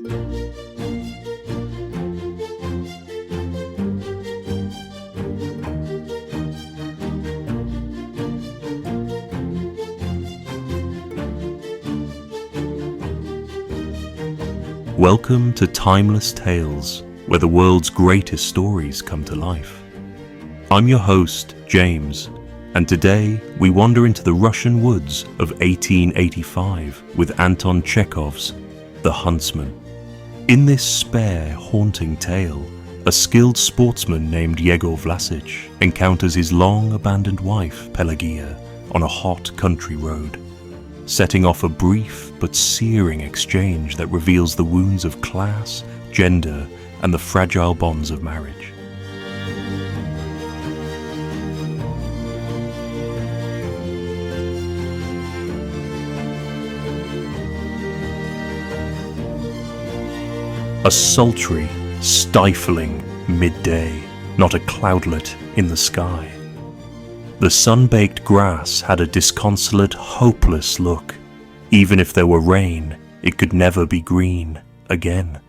Welcome to Timeless Tales, where the world's greatest stories come to life. I'm your host, James, and today we wander into the Russian woods of 1885 with Anton Chekhov's The Huntsman. In this spare, haunting tale, a skilled sportsman named Yegor encounters his long-abandoned wife, Pelageya, on a hot country road, setting off a brief but searing exchange that reveals the wounds of class, gender, and the fragile bonds of marriage. A sultry, stifling midday, not a cloudlet in the sky. The sun-baked grass had a disconsolate, hopeless look. Even if there were rain, it could never be green again.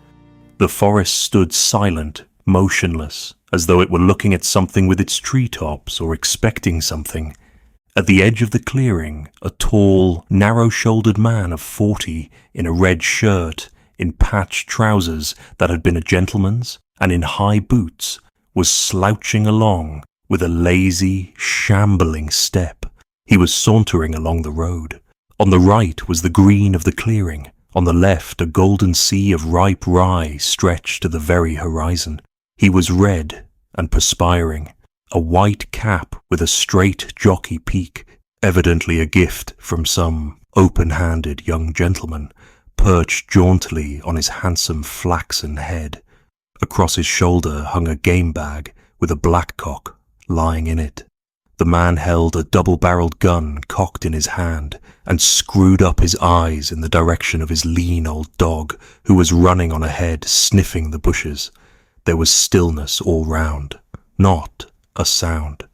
The forest stood silent, motionless, as though it were looking at something with its treetops or expecting something. At the edge of the clearing, a tall, narrow-shouldered man of 40 in a red shirt, in patched trousers that had been a gentleman's, and in high boots, was slouching along with a lazy, shambling step. He was sauntering along the road. On the right was the green of the clearing. On the left, a golden sea of ripe rye stretched to the very horizon. He was red and perspiring. A white cap with a straight jockey peak, evidently a gift from some open-handed young gentleman, perched jauntily on his handsome flaxen head. Across his shoulder hung a game bag with a blackcock lying in it. The man held a double-barreled gun cocked in his hand and screwed up his eyes in the direction of his lean old dog, who was running on ahead, sniffing the bushes. There was stillness all round, not a sound.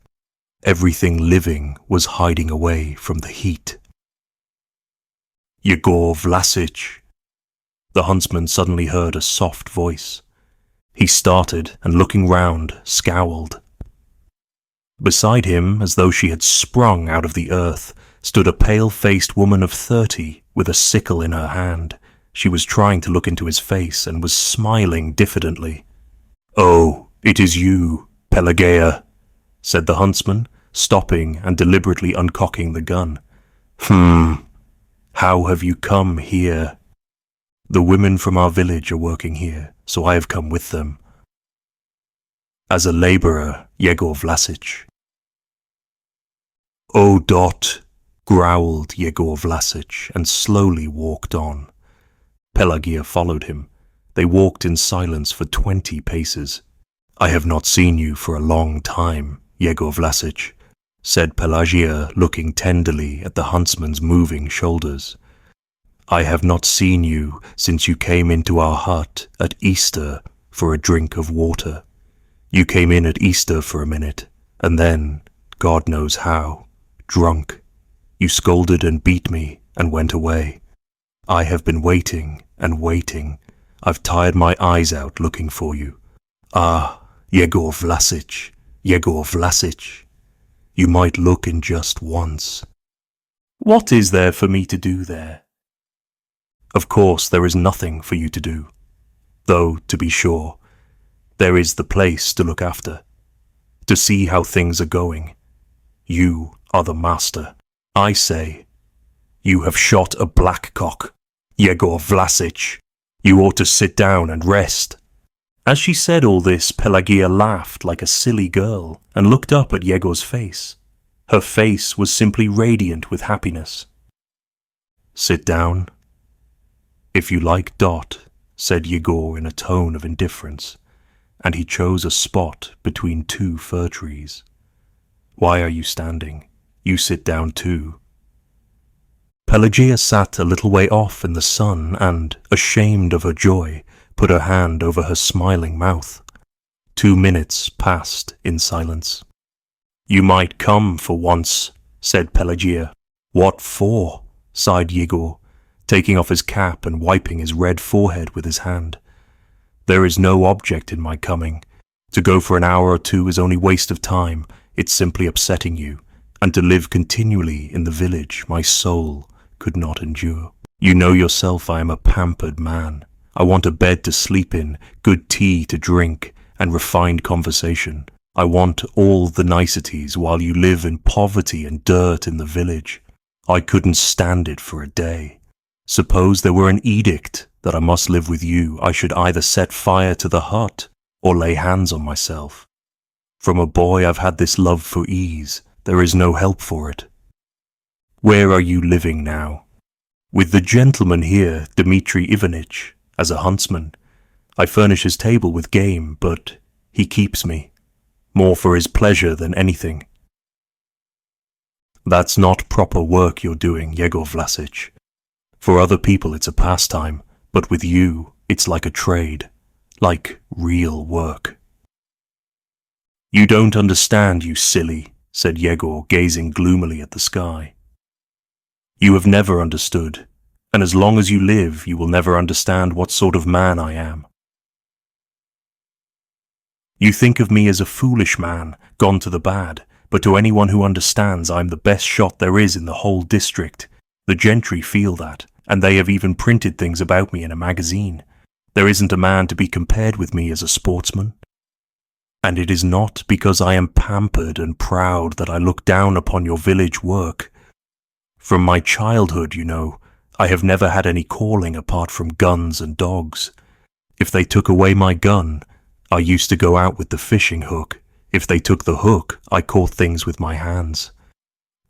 Everything living was hiding away from the heat. Yegor Vlasic! The huntsman suddenly heard a soft voice. He started and, looking round, scowled. Beside him, as though she had sprung out of the earth, stood a pale-faced woman of 30 with a sickle in her hand. She was trying to look into his face and was smiling diffidently. "Oh, it is you, Pelageya," said the huntsman, stopping and deliberately uncocking the gun. How have you come here?" "The women from our village are working here, so I have come with them." "As a labourer, Yegor Vlasic." "Oh, Dot," growled Yegor Vlasic, and slowly walked on. Pelageya followed him. They walked in silence for 20 paces. "I have not seen you for a long time, Yegor Vlasic," said Pelageya, looking tenderly at the huntsman's moving shoulders. "I have not seen you since you came into our hut at Easter for a drink of water. You came in at Easter for a minute, and then, God knows how, drunk, you scolded and beat me and went away. I have been waiting and waiting. I've tired my eyes out looking for you. Ah, Yegor Vlasic, Yegor Vlasic. You might look in just once." "What is there for me to do there?" "Of course there is nothing for you to do. Though, to be sure, there is the place to look after, to see how things are going. You are the master. I say, you have shot a blackcock, Yegor Vlasic. You ought to sit down and rest." As she said all this, Pelageya laughed like a silly girl and looked up at Yegor's face. Her face was simply radiant with happiness. "Sit down." "If you like, Dot," said Yegor in a tone of indifference, and he chose a spot between 2 fir trees. "Why are you standing? You sit down too." Pelageya sat a little way off in the sun and, ashamed of her joy, put her hand over her smiling mouth. 2 minutes passed in silence. "You might come for once," said Pelageya. "What for?" sighed Yegor. taking off his cap and wiping his red forehead with his hand. There is no object in my coming. To go for an hour or two is only waste of time. It's simply upsetting you. And to live continually in the village, my soul could not endure. You know yourself I am a pampered man. I want a bed to sleep in, good tea to drink, and refined conversation. I want all the niceties while you live in poverty and dirt in the village. I couldn't stand it for a day. Suppose there were an edict that I must live with you, I should either set fire to the hut or lay hands on myself. From a boy I've had this love for ease. There is no help for it. Where are you living now? With the gentleman here, Dmitri Ivanitch, as a huntsman. I furnish his table with game, but he keeps me. More for his pleasure than anything. That's not proper work you're doing, Yegor Vlasic. For other people it's a pastime, but with you it's like a trade, like real work. You don't understand, you silly, said Yegor, gazing gloomily at the sky. You have never understood, and as long as you live you will never understand what sort of man I am. You think of me as a foolish man, gone to the bad, but to anyone who understands I am the best shot there is in the whole district. The gentry feel that, and they have even printed things about me in a magazine. There isn't a man to be compared with me as a sportsman. And it is not because I am pampered and proud that I look down upon your village work. From my childhood, you know, I have never had any calling apart from guns and dogs. If they took away my gun, I used to go out with the fishing hook. If they took the hook, I caught things with my hands.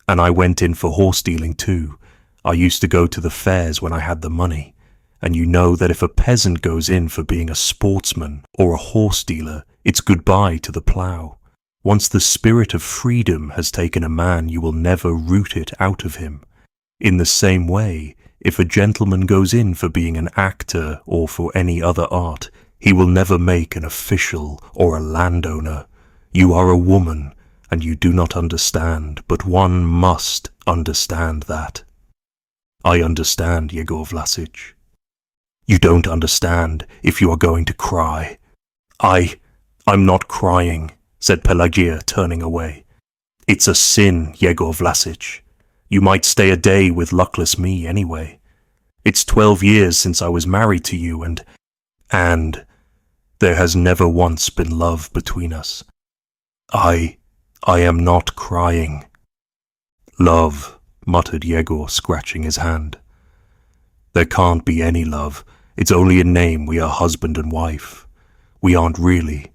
And I went in for horse dealing too. I used to go to the fairs when I had the money. And you know that if a peasant goes in for being a sportsman or a horse dealer, it's goodbye to the plough. Once the spirit of freedom has taken a man, you will never root it out of him. In the same way, if a gentleman goes in for being an actor or for any other art, he will never make an official or a landowner. You are a woman, and you do not understand, but one must understand that. I understand, Yegor Vlasic. You don't understand if you are going to cry. I'm not crying, said Pelageya, turning away. It's a sin, Yegor Vlasic. You might stay a day with luckless me anyway. It's 12 years since I was married to you, and there has never once been love between us. I am not crying. Love, muttered Yegor, scratching his hand. There can't be any love. It's only in name we are husband and wife. We aren't really.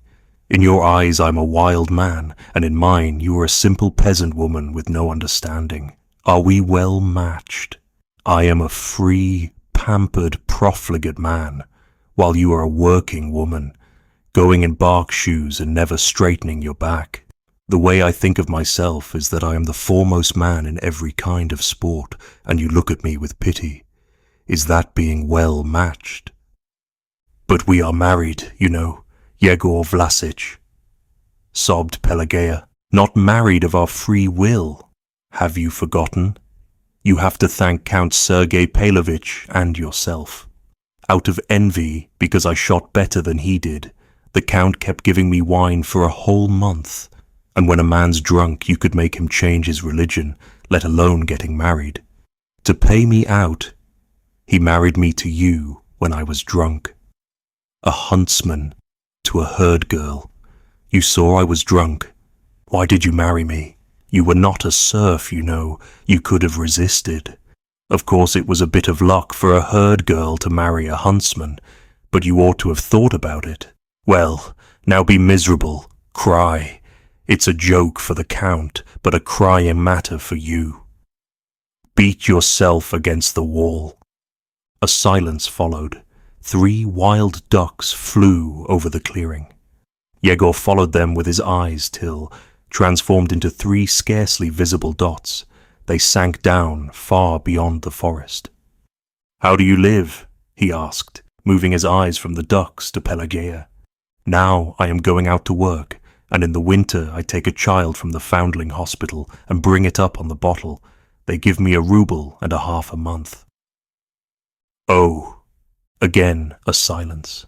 In your eyes I'm a wild man, and in mine you are a simple peasant woman with no understanding. Are we well matched? I am a free, pampered, profligate man, while you are a working woman, going in bark shoes and never straightening your back. The way I think of myself is that I am the foremost man in every kind of sport, and you look at me with pity. Is that being well matched? But we are married, you know, Yegor Vlasic, sobbed Pelageya. Not married of our free will. Have you forgotten? You have to thank Count Sergei Pavlovich and yourself. Out of envy, because I shot better than he did, the Count kept giving me wine for a whole month, and when a man's drunk you could make him change his religion, let alone getting married. To pay me out, he married me to you when I was drunk. A huntsman to a herd girl. You saw I was drunk. Why did you marry me? You were not a serf, you know. You could have resisted. Of course it was a bit of luck for a herd girl to marry a huntsman, but you ought to have thought about it. Well, now be miserable. Cry. It's a joke for the Count, but a crying matter for you. Beat yourself against the wall. A silence followed. 3 wild ducks flew over the clearing. Yegor followed them with his eyes till, transformed into 3 scarcely visible dots, they sank down far beyond the forest. How do you live? He asked, moving his eyes from the ducks to Pelageya. Now I am going out to work, and in the winter I take a child from the foundling hospital and bring it up on the bottle. They give me 1.5 rubles a month. Oh, again a silence.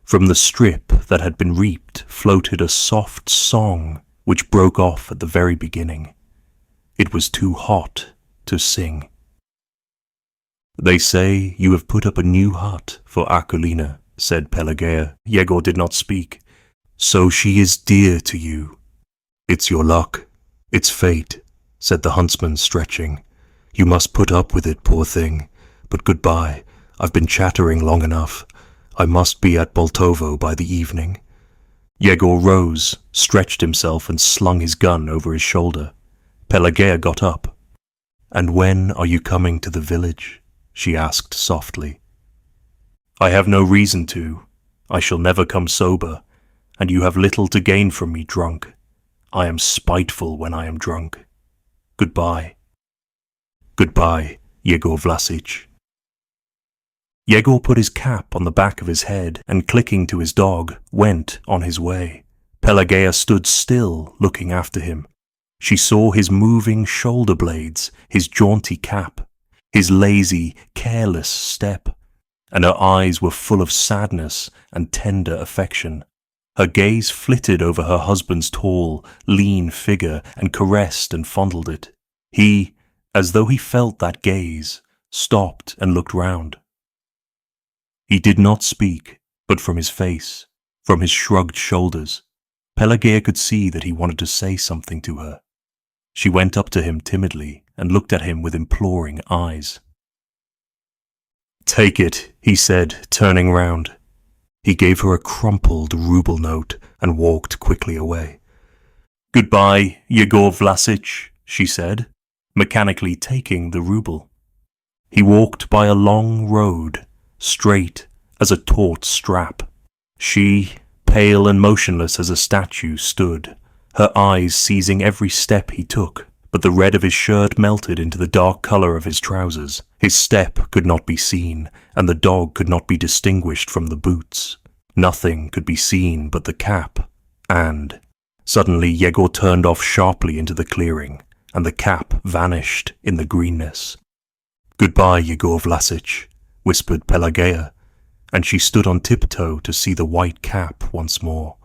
From the strip that had been reaped floated a soft song which broke off at the very beginning. It was too hot to sing. They say you have put up a new hut for Akulina, said Pelageya. Yegor did not speak. So she is dear to you. It's your luck. It's fate, said the huntsman, stretching. You must put up with it, poor thing. But goodbye. I've been chattering long enough. I must be at Boltovo by the evening. Yegor rose, stretched himself and slung his gun over his shoulder. Pelageya got up. And when are you coming to the village? She asked softly. I have no reason to. I shall never come sober, and you have little to gain from me drunk. I am spiteful when I am drunk. Goodbye. Goodbye, Yegor Vlasic. Yegor put his cap on the back of his head and, clicking to his dog, went on his way. Pelageya stood still, looking after him. She saw his moving shoulder blades, his jaunty cap, his lazy, careless step, and her eyes were full of sadness and tender affection. Her gaze flitted over her husband's tall, lean figure and caressed and fondled it. He, as though he felt that gaze, stopped and looked round. He did not speak, but from his face, from his shrugged shoulders, Pelageya could see that he wanted to say something to her. She went up to him timidly and looked at him with imploring eyes. Take it, he said, turning round. He gave her a crumpled ruble note and walked quickly away. Goodbye, Yegor Vlasic, she said, mechanically taking the ruble. He walked by a long road, straight as a taut strap. She, pale and motionless as a statue, stood, her eyes seizing every step he took, but the red of his shirt melted into the dark colour of his trousers. His step could not be seen, and the dog could not be distinguished from the boots. Nothing could be seen but the cap, and suddenly Yegor turned off sharply into the clearing, and the cap vanished in the greenness. Goodbye, Yegor Vlasic, whispered Pelageya, and she stood on tiptoe to see the white cap once more.